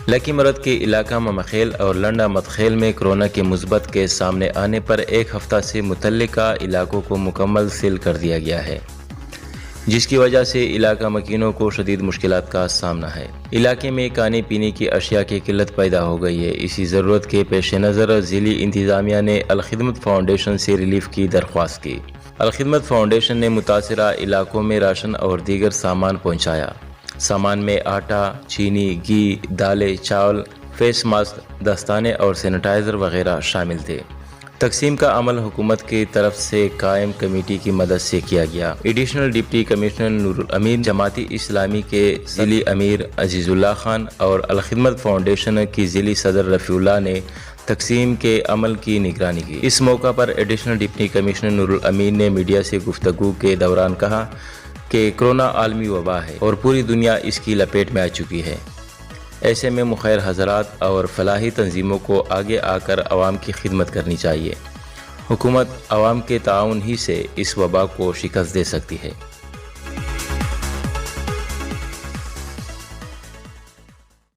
لکی مرد کے علاقہ ممخیل اور لنڈا متخیل میں کورونا کے مثبت کیس سامنے آنے پر ایک ہفتہ سے متعلقہ علاقوں کو مکمل سیل کر دیا گیا ہے، جس کی وجہ سے علاقہ مکینوں کو شدید مشکلات کا سامنا ہے۔ علاقے میں کھانے پینے کی اشیاء کی قلت پیدا ہو گئی ہے۔ اسی ضرورت کے پیش نظر ضلعی انتظامیہ نے الخدمت فاؤنڈیشن سے ریلیف کی درخواست کی۔ الخدمت فاؤنڈیشن نے متاثرہ علاقوں میں راشن اور دیگر سامان پہنچایا۔ سامان میں آٹا، چینی، گھی، دالیں، چاول، فیس ماسک، دستانے اور سینیٹائزر وغیرہ شامل تھے۔ تقسیم کا عمل حکومت کی طرف سے قائم کمیٹی کی مدد سے کیا گیا۔ ایڈیشنل ڈپٹی کمشنر نور الامین، جماعت اسلامی کے ضلعی امیر عزیز اللہ خان اور الخدمت فاؤنڈیشن کی ضلعی صدر رفیع اللہ نے تقسیم کے عمل کی نگرانی کی۔ اس موقع پر ایڈیشنل ڈپٹی کمشنر نور الامین نے میڈیا سے گفتگو کے دوران کہا کہ کورونا عالمی وبا ہے اور پوری دنیا اس کی لپیٹ میں آ چکی ہے۔ ایسے میں مخیر حضرات اور فلاحی تنظیموں کو آگے آ کر عوام کی خدمت کرنی چاہیے۔ حکومت عوام کے تعاون ہی سے اس وبا کو شکست دے سکتی ہے۔